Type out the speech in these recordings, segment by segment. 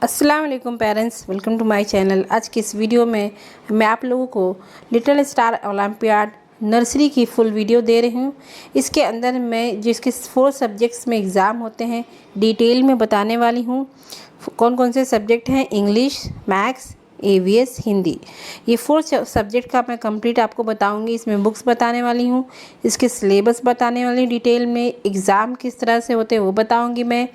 अस्सलाम वालेकुम parents, welcome to my channel. आज की इस वीडियो में मैं आप लोगों को लिटिल स्टार ओलंपियाड नर्सरी की फुल वीडियो दे रही हूँ। इसके अंदर मैं जिसके 4 सब्जेक्ट्स में एग्ज़ाम होते हैं डिटेल में बताने वाली हूँ। कौन कौन से सब्जेक्ट हैं? English, maths, EVS, Hindi. ये 4 सब्जेक्ट का मैं कंप्लीट आपको बताऊंगी। इसमें बुक्स बताने वाली हूँ, इसके सिलेबस बताने वाली डिटेल में, एग्ज़ाम किस तरह से होते हैं वो बताऊंगी मैं,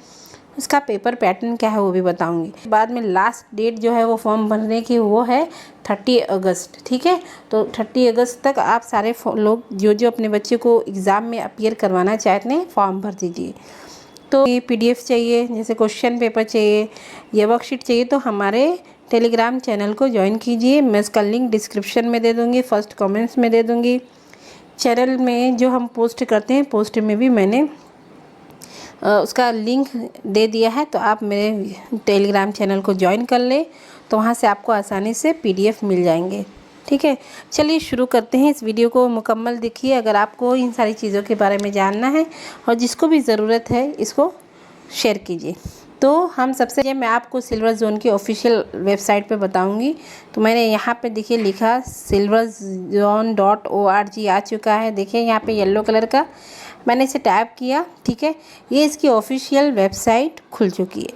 उसका पेपर पैटर्न क्या है वो भी बताऊंगी। बाद में लास्ट डेट जो है वो फॉर्म भरने की वो है 30 अगस्त। ठीक है, तो 30 अगस्त तक आप सारे लोग जो अपने बच्चे को एग्ज़ाम में अपीयर करवाना चाहते हैं फॉर्म भर दीजिए। तो ये PDF चाहिए, जैसे क्वेश्चन पेपर चाहिए या वर्कशीट चाहिए, तो हमारे टेलीग्राम चैनल को ज्वाइन कीजिए। मैं इसका लिंक डिस्क्रिप्शन में दे दूँगी, फर्स्ट कमेंट्स में दे दूँगी। चैनल में जो हम पोस्ट करते हैं पोस्ट में भी मैंने उसका लिंक दे दिया है, तो आप मेरे टेलीग्राम चैनल को ज्वाइन कर ले, तो वहाँ से आपको आसानी से PDF मिल जाएंगे। ठीक है, चलिए शुरू करते हैं। इस वीडियो को मुकम्मल देखिए अगर आपको इन सारी चीज़ों के बारे में जानना है, और जिसको भी ज़रूरत है इसको शेयर कीजिए। तो हम सबसे मैं आपको सिल्वर जोन की ऑफिशियल वेबसाइट पे बताऊंगी। तो मैंने यहाँ पे देखिए लिखा silverzone.org आ चुका है। देखिए यहाँ पे येलो कलर का मैंने इसे टैप किया। ठीक है, ये इसकी ऑफिशियल वेबसाइट खुल चुकी है।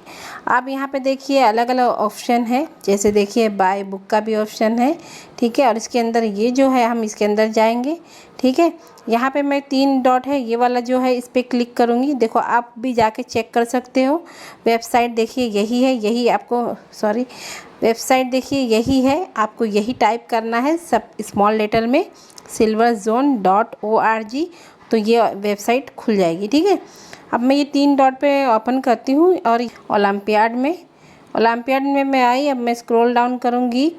आप यहाँ पे देखिए अलग अलग ऑप्शन है, जैसे देखिए बाय बुक का भी ऑप्शन है। ठीक है, और इसके अंदर ये जो है हम इसके अंदर जाएंगे। ठीक है, यहाँ पे मैं 3 डॉट है ये वाला जो है इस पर क्लिक करूँगी। देखो आप भी जाके चेक कर सकते हो। वेबसाइट देखिए यही है, यही आपको वेबसाइट देखिए यही है, आपको यही टाइप करना है सब स्मॉल लेटर में silverzone.org, तो ये वेबसाइट खुल जाएगी। ठीक है, अब मैं ये 3 डॉट पे ओपन करती हूँ और ओलंपियाड में मैं आई। अब मैं स्क्रॉल डाउन करूँगी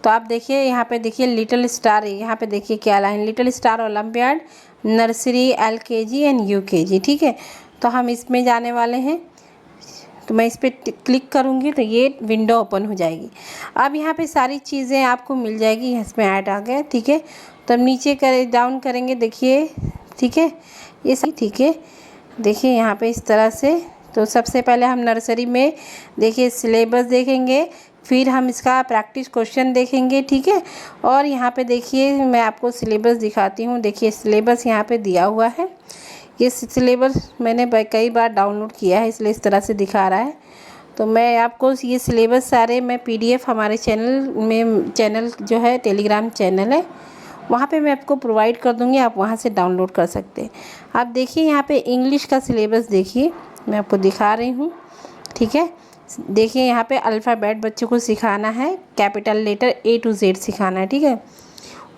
तो आप देखिए यहाँ पे देखिए लिटिल स्टार, यहाँ पे देखिए क्या line, little star olympiad nursery LKG and UKG। ठीक है, तो हम इसमें जाने वाले हैं। तो मैं इस पर क्लिक करूँगी तो ये विंडो ओपन हो जाएगी। अब यहाँ पे सारी चीज़ें आपको मिल जाएगी, इसमें ऐड आ गया। ठीक है, तो हम नीचे डाउन करेंगे देखिए। ठीक है, ये सही। ठीक है, देखिए यहाँ पे इस तरह से। तो सबसे पहले हम नर्सरी में देखिए सिलेबस देखेंगे, फिर हम इसका प्रैक्टिस क्वेश्चन देखेंगे। ठीक है, और यहाँ पे देखिए मैं आपको सिलेबस दिखाती हूँ। देखिए सिलेबस यहाँ पे दिया हुआ है। ये सिलेबस मैंने कई बार डाउनलोड किया है, इसलिए इस तरह से दिखा रहा है। तो मैं आपको ये सिलेबस सारे मैं PDF हमारे चैनल जो है टेलीग्राम चैनल है वहाँ पे मैं आपको प्रोवाइड कर दूँगी, आप वहाँ से डाउनलोड कर सकते हैं। आप देखिए यहाँ पे इंग्लिश का सिलेबस देखिए, मैं आपको दिखा रही हूँ। ठीक है, देखिए यहाँ पे अल्फ़ाबेट बच्चों को सिखाना है, capital letter A to Z सिखाना है। ठीक है,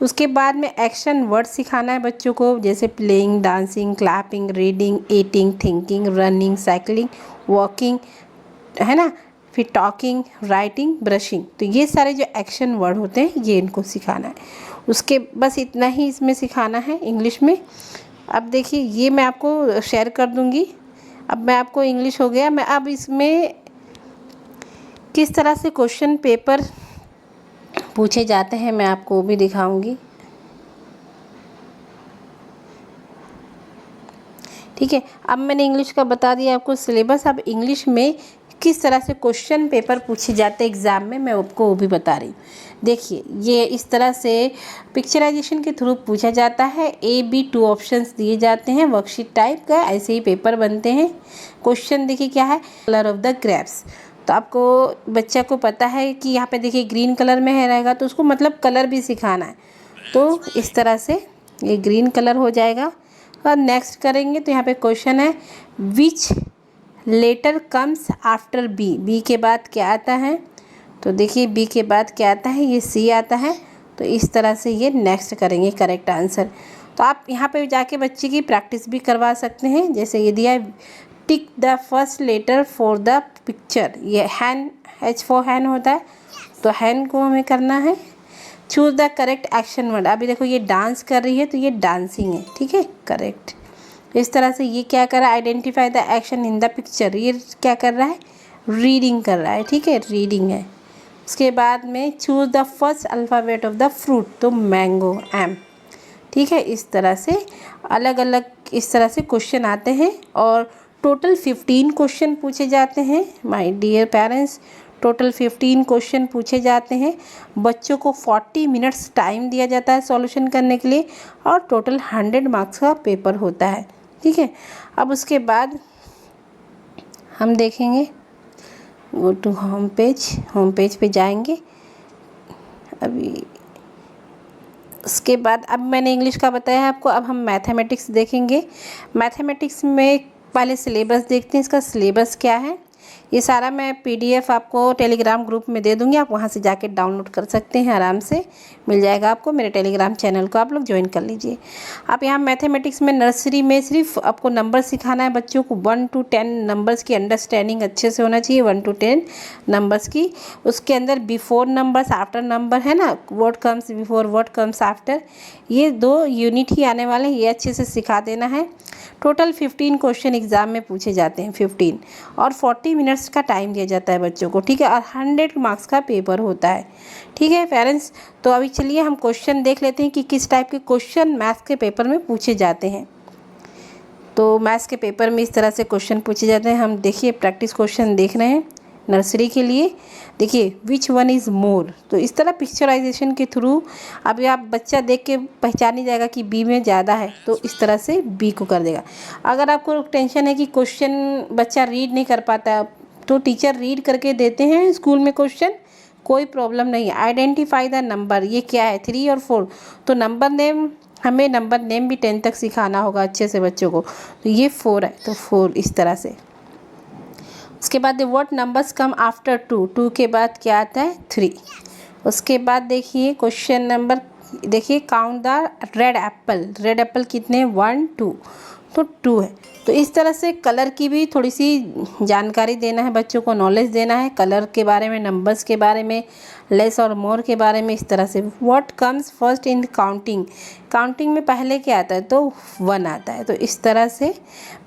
उसके बाद में एक्शन वर्ड सिखाना है बच्चों को, जैसे playing, dancing, clapping, reading, eating, thinking, running, cycling, walking, है ना, फिर टॉकिंग, राइटिंग, ब्रशिंग। तो ये सारे जो एक्शन वर्ड होते हैं ये इनको सिखाना है। उसके बस इतना ही इसमें सिखाना है इंग्लिश में। अब देखिए ये मैं आपको शेयर कर दूंगी। अब मैं आपको इंग्लिश हो गया, मैं अब इसमें किस तरह से क्वेश्चन पेपर पूछे जाते हैं मैं आपको वो भी दिखाऊंगी। ठीक है, अब मैंने इंग्लिश का बता दिया आपको सिलेबस। अब इंग्लिश में किस तरह से क्वेश्चन पेपर पूछे जाते हैं एग्ज़ाम में मैं आपको वो भी बता रही हूँ। देखिए ये इस तरह से पिक्चराइजेशन के थ्रू पूछा जाता है। A, B 2 ऑप्शंस दिए जाते हैं, वर्कशीट टाइप का ऐसे ही पेपर बनते हैं। क्वेश्चन देखिए क्या है, कलर ऑफ द ग्रेप्स। तो आपको बच्चा को पता है कि यहाँ पे देखिए ग्रीन कलर में है रहेगा, तो उसको मतलब कलर भी सिखाना है। तो इस तरह से ये ग्रीन कलर हो जाएगा। और नेक्स्ट करेंगे तो यहाँ पे क्वेश्चन है विच लेटर कम्स आफ्टर बी के बाद क्या आता है? तो देखिए B के बाद क्या आता है, ये C आता है। तो इस तरह से ये नेक्स्ट करेंगे करेक्ट आंसर। तो आप यहाँ पे जाके बच्चे की प्रैक्टिस भी करवा सकते हैं। जैसे ये दिया है tick the first letter for the picture, ये हैन, H फॉर हैन होता है, तो हैन को हमें करना है। Choose the correct action word, अभी देखो ये डांस कर रही है तो ये डांसिंग है। ठीक है, करेक्ट। इस तरह से ये क्या कर रहा है, identify the action in the picture, ये क्या कर रहा है, रीडिंग कर रहा है। ठीक है, रीडिंग है। उसके बाद में choose the first alphabet of the fruit, तो मैंगो, M। ठीक है, इस तरह से अलग अलग इस तरह से क्वेश्चन आते हैं और टोटल 15 क्वेश्चन पूछे जाते हैं my dear parents. Total 15 question पूछे जाते हैं। बच्चों को 40 मिनट्स टाइम दिया जाता है सॉल्यूशन करने के लिए और टोटल 100 मार्क्स का पेपर होता है। ठीक है, अब उसके बाद हम देखेंगे गो टू होम पेज पे जाएंगे। अभी उसके बाद अब मैंने इंग्लिश का बताया है आपको, अब हम मैथमेटिक्स देखेंगे। मैथमेटिक्स में पहले सिलेबस देखते हैं, इसका सिलेबस क्या है। ये सारा मैं पीडीएफ आपको टेलीग्राम ग्रुप में दे दूँगी, आप वहाँ से जाके डाउनलोड कर सकते हैं, आराम से मिल जाएगा आपको। मेरे टेलीग्राम चैनल को आप लोग ज्वाइन कर लीजिए। आप यहाँ मैथमेटिक्स में नर्सरी में सिर्फ आपको नंबर सिखाना है बच्चों को। 1 to 10 नंबर्स की अंडरस्टैंडिंग अच्छे से होना चाहिए, 1 to 10 नंबर्स की। उसके अंदर बिफोर नंबर्स, आफ्टर नंबर है ना, what comes before what comes after, ये 2 यूनिट ही आने वाले हैं, ये अच्छे से सिखा देना है। टोटल 15 क्वेश्चन एग्जाम में पूछे जाते हैं, 15, और 40 मिनट्स का टाइम दिया जाता है बच्चों को। ठीक है, और 100 मार्क्स का पेपर होता है। ठीक है पेरेंट्स, तो अभी चलिए हम क्वेश्चन देख लेते हैं कि किस टाइप के क्वेश्चन मैथ्स के पेपर में पूछे जाते हैं। तो मैथ्स के पेपर में इस तरह से क्वेश्चन पूछे जाते हैं। हम देखिए प्रैक्टिस क्वेश्चन देख रहे हैं नर्सरी के लिए। देखिए विच वन इज़ मोर, तो इस तरह पिक्चराइजेशन के थ्रू अभी आप बच्चा देख के पहचान ही जाएगा कि बी में ज़्यादा है, तो इस तरह से बी को कर देगा। अगर आपको टेंशन है कि क्वेश्चन बच्चा रीड नहीं कर पाता, तो टीचर रीड करके देते हैं स्कूल में क्वेश्चन, कोई प्रॉब्लम नहीं है। आइडेंटिफाई द नंबर, ये क्या है 3 और 4, तो नंबर नेम, हमें नंबर नेम भी 10 तक सिखाना होगा अच्छे से बच्चों को। तो ये 4 है, तो 4 इस तरह से। उसके बाद व्हाट नंबर्स कम आफ्टर 2, 2 के बाद क्या आता है 3। उसके बाद देखिए क्वेश्चन नंबर, देखिए count the red Apple, red Apple कितने 1 2, तो 2 है। तो इस तरह से कलर की भी थोड़ी सी जानकारी देना है बच्चों को, नॉलेज देना है कलर के बारे में, नंबर्स के बारे में, लेस और मोर के बारे में, इस तरह से। What comes first in counting, counting में पहले क्या आता है, तो 1 आता है। तो इस तरह से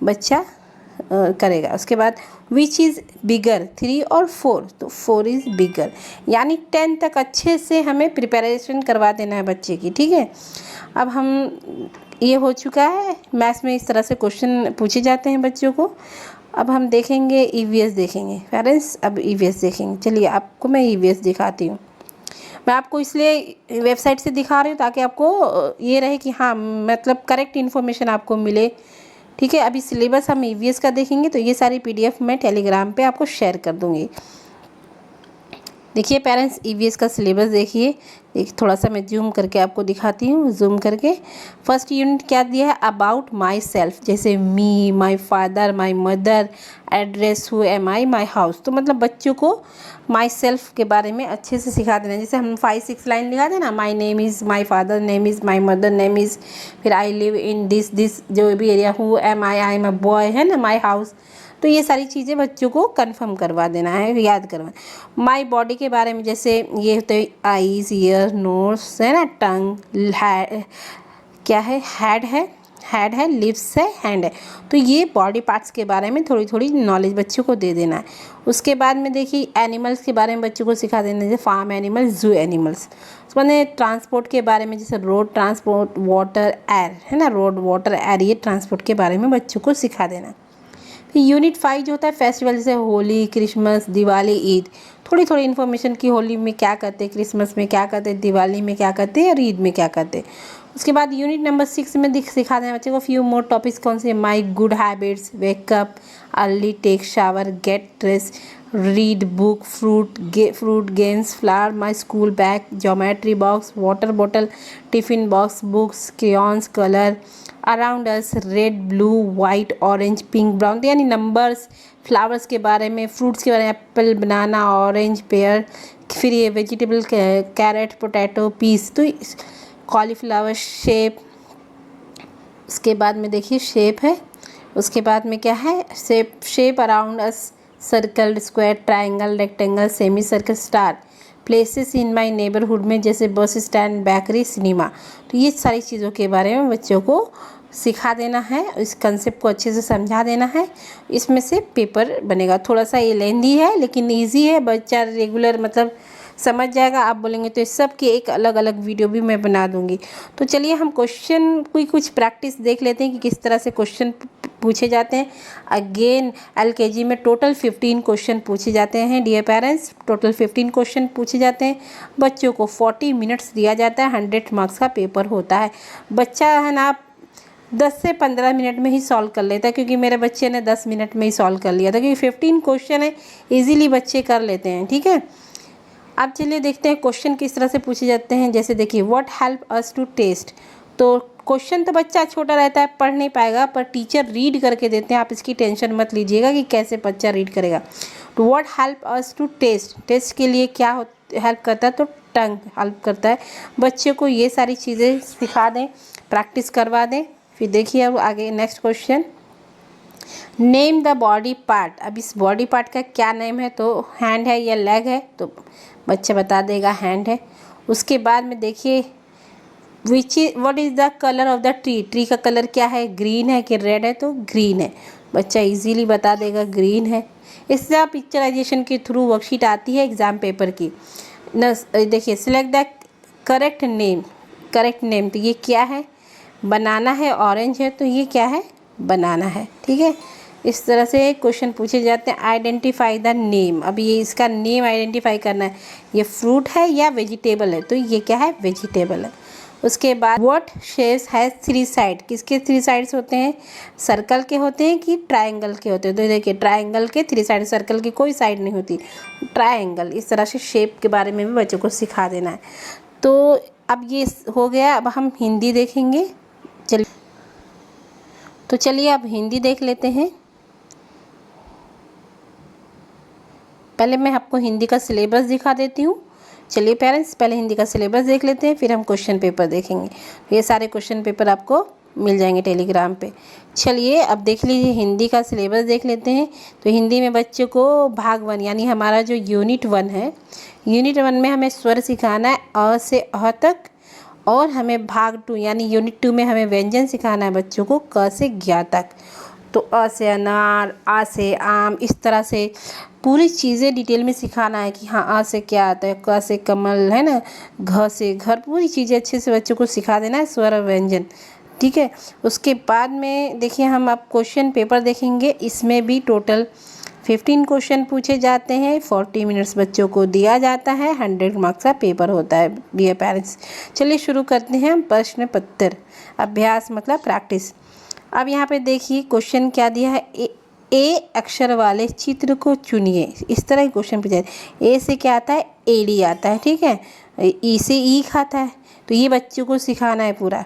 बच्चा करेगा। उसके बाद विच इज़ बिगर 3 और 4, तो 4 इज़ बिगर, यानी 10 तक अच्छे से हमें प्रिपरेशन करवा देना है बच्चे की। ठीक है, अब हम ये हो चुका है, मैथ्स में इस तरह से क्वेश्चन पूछे जाते हैं बच्चों को। अब हम देखेंगे ईवीएस देखेंगे पेरेंट्स, अब ईवीएस देखेंगे। चलिए आपको मैं ईवीएस दिखाती हूँ। मैं आपको इसलिए वेबसाइट से दिखा रही हूँ ताकि आपको ये रहे कि हाँ मतलब करेक्ट इन्फॉर्मेशन आपको मिले। ठीक है, अभी सिलेबस हम ईवीएस का देखेंगे, तो ये सारी पीडीएफ मैं टेलीग्राम पे आपको शेयर कर दूँगी। देखिए पेरेंट्स ईवीएस का सिलेबस देखिए, थोड़ा सा मैं जूम करके आपको दिखाती हूँ, जूम करके। फर्स्ट यूनिट क्या दिया है, अबाउट माई सेल्फ, जैसे me, my father, my mother, address, who am I, my house. तो मतलब बच्चों को माई सेल्फ के बारे में अच्छे से सिखा देना। जैसे हम 5-6 लाइन लिखा देना, my name is, my father name is, my mother name is, फिर आई लिव इन दिस जो भी area, who am I am a boy, है ना, माई हाउस। तो ये सारी चीज़ें बच्चों को कंफर्म करवा देना है, याद करवाना। माई बॉडी के बारे में जैसे ये होते हैं आईज, ईयर, नोज है ना, टंग, क्या है, हेड है, लिप्स है, हैंड है। तो ये बॉडी पार्ट्स के बारे में थोड़ी थोड़ी नॉलेज बच्चों को दे देना है। उसके बाद में देखिए एनिमल्स के बारे में बच्चों को सिखा देना, जैसे फार्म एनिमल्स, जू एनिमल्स। उसके बाद ट्रांसपोर्ट के बारे में, जैसे रोड ट्रांसपोर्ट, वाटर, एयर, है ना, रोड, वाटर, एयर, ये ट्रांसपोर्ट के बारे में बच्चों को सिखा देना। यूनिट 5 जो होता है फेस्टिवल, जैसे होली, क्रिसमस, दिवाली, ईद। थोड़ी थोड़ी इन्फॉर्मेशन की होली में क्या करते हैं, क्रिसमस में क्या करते हैं, दिवाली में क्या करते हैं और ईद में क्या करते हैं। उसके बाद यूनिट नंबर 6 में सिखा दें बच्चे को फ्यू मोर टॉपिक्स। कौन से, my good habits, wake up early, take shower, get dress, read book, fruit games, flower, my school bag, geometry box, water bottle, tiffin box, books, crayons, colour, around us, red, blue, white, orange, pink, brown, यानी numbers, flowers के बारे में, fruits के बारे में, Apple, बनाना, orange, pair. फिर ये vegetable, carat, potato, piece, तो कॉलीफ्लावर, शेप। उसके बाद में देखिए शेप है, उसके बाद में क्या है, shape around us, circle, square, triangle, rectangle, semi circle, star. Places in my neighbourhood में जैसे बस स्टैंड, बेकरी, सिनेमा। तो ये सारी चीज़ों के बारे में बच्चों को सिखा देना है, इस कंसेप्ट को अच्छे से समझा देना है। इसमें से पेपर बनेगा। थोड़ा सा ये लेंदी है लेकिन इजी है, बच्चा रेगुलर मतलब समझ जाएगा। आप बोलेंगे तो इस सब की एक अलग अलग वीडियो भी मैं बना दूंगी। तो चलिए हम क्वेश्चन की कुछ प्रैक्टिस देख लेते हैं कि किस तरह से क्वेश्चन पूछे जाते हैं। अगेन LKG में टोटल 15 क्वेश्चन पूछे जाते हैं डियर पेरेंट्स, टोटल 15 क्वेश्चन पूछे जाते हैं। बच्चों को 40 मिनट्स दिया जाता है, 100 मार्क्स का पेपर होता है। बच्चा है ना 10 से 15 मिनट में ही सॉल्व कर लेता है, क्योंकि मेरे बच्चे ने 10 मिनट में ही सॉल्व कर लिया था, क्योंकि 15 क्वेश्चन है, ईजिली बच्चे कर लेते हैं। ठीक है, अब चलिए देखते हैं क्वेश्चन किस तरह से पूछे जाते हैं। जैसे देखिए, what help us to test. तो क्वेश्चन तो बच्चा छोटा रहता है, पढ़ नहीं पाएगा, पर टीचर रीड करके देते हैं। आप इसकी टेंशन मत लीजिएगा कि कैसे बच्चा रीड करेगा। तो what help us to test, test के लिए क्या हेल्प करता है, तो टंग हेल्प करता है। बच्चे को ये सारी चीज़ें सिखा दें, प्रैक्टिस करवा दें। फिर देखिए अब आगे next question, name the body part. अब इस बॉडी पार्ट का क्या नेम है, तो हैंड है या लेग है, तो बच्चा बता देगा हैंड है। उसके बाद में देखिए, what is the colour of the tree, tree का कलर क्या है, ग्रीन है कि रेड है, तो ग्रीन है। बच्चा इजीली बता देगा ग्रीन है। इससे पिक्चराइजेशन के थ्रू वर्कशीट आती है एग्ज़ाम पेपर की न। देखिए, select the correct name, correct name, तो ये क्या है, बनाना है, ऑरेंज है, तो ये क्या है, बनाना है। ठीक है, इस तरह से क्वेश्चन पूछे जाते हैं। आइडेंटिफाई द नेम, अब ये इसका नेम आइडेंटिफाई करना है, ये फ्रूट है या वेजिटेबल है, तो ये क्या है, वेजिटेबल है। उसके बाद व्हाट शेप्स हैज़ 3 साइड, किसके 3 साइड्स होते हैं, सर्कल के होते हैं कि ट्रायंगल के होते हैं। तो देखिए, ट्रायंगल के 3 साइड, सर्कल की कोई साइड नहीं होती, ट्रायंगल। इस तरह से शेप के बारे में भी बच्चों को सिखा देना है। तो अब ये हो गया, अब हम हिंदी देखेंगे। चलिए अब हिंदी देख लेते हैं। पहले मैं आपको हिंदी का सिलेबस दिखा देती हूँ। चलिए पेरेंट्स, पहले हिंदी का सिलेबस देख लेते हैं, फिर हम क्वेश्चन पेपर देखेंगे। ये सारे क्वेश्चन पेपर आपको मिल जाएंगे टेलीग्राम पे। चलिए अब देख लीजिए, हिंदी का सिलेबस देख लेते हैं। तो हिंदी में बच्चों को भाग 1 यानी हमारा जो यूनिट 1 है, यूनिट 1 में हमें स्वर सिखाना है अ से अ तक, और हमें भाग 2 यानी यूनिट 2 में हमें व्यंजन सिखाना है बच्चों को क से ज्ञ तक। तो अ से अनार, आ से आम, इस तरह से पूरी चीज़ें डिटेल में सिखाना है कि हाँ, आ से क्या आता है, क से कमल है ना, घ से घर, पूरी चीज़ें अच्छे से बच्चों को सिखा देना है, स्वर और व्यंजन। ठीक है, उसके बाद में देखिए हम अब क्वेश्चन पेपर देखेंगे। इसमें भी टोटल 15 क्वेश्चन पूछे जाते हैं, 40 मिनट्स बच्चों को दिया जाता है, 100 मार्क्स का पेपर होता है डियर पेरेंट्स। चलिए शुरू करते हैं हम प्रश्न पत्र। अभ्यास मतलब प्रैक्टिस। अब यहाँ पे देखिए क्वेश्चन क्या दिया है, ए अक्षर वाले चित्र को चुनिए। इस तरह के क्वेश्चन पूछा है। ए से क्या आता है, एडी आता है। ठीक है, ई से ईख आता है, तो ये बच्चों को सिखाना है पूरा।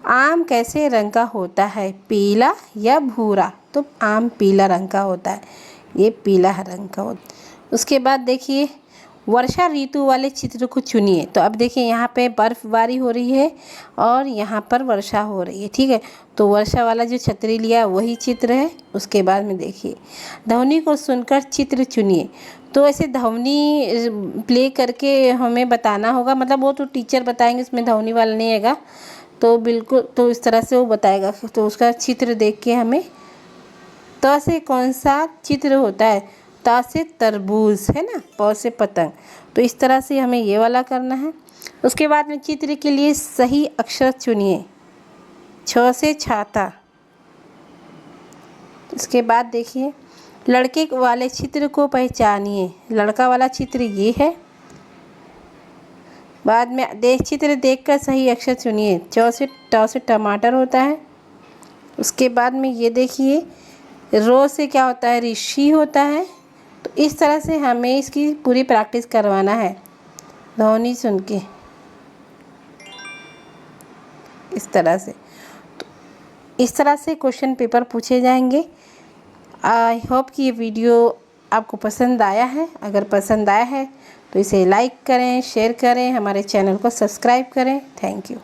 आम कैसे रंग का होता है, पीला या भूरा, तो आम पीला रंग का होता है, ये पीला रंग का होता है। उसके बाद देखिए, वर्षा ऋतु वाले चित्र को चुनिए। तो अब देखिए यहाँ पे बर्फबारी हो रही है और यहाँ पर वर्षा हो रही है। ठीक है, तो वर्षा वाला जो छतरी लिया वही चित्र है। उसके बाद में देखिए, ध्वनि को सुनकर चित्र चुनिए। तो ऐसे ध्वनि प्ले करके हमें बताना होगा, मतलब वो तो टीचर बताएंगे, इसमें ध्वनि वाला नहीं आएगा, तो बिल्कुल तो इस तरह से वो बताएगा। तो उसका चित्र देख के हमें, त से कौन सा चित्र होता है, त से तरबूज है ना, प से पतंग, तो इस तरह से हमें ये वाला करना है। उसके बाद में चित्र के लिए सही अक्षर चुनिए, छ से छाता। इसके बाद देखिए, लड़के वाले चित्र को पहचानिए। लड़का वाला चित्र ये है। बाद में चित्र देखकर सही अक्षर चुनिए। ट से टमाटर होता है। उसके बाद में ये देखिए, रो से क्या होता है, ऋषि होता है। तो इस तरह से हमें इसकी पूरी प्रैक्टिस करवाना है ध्वनि सुन के, इस तरह से। तो इस तरह से क्वेश्चन पेपर पूछे जाएंगे। आई होप कि ये वीडियो आपको पसंद आया है। अगर पसंद आया है तो इसे लाइक करें, शेयर करें, हमारे चैनल को सब्सक्राइब करें। Thank you.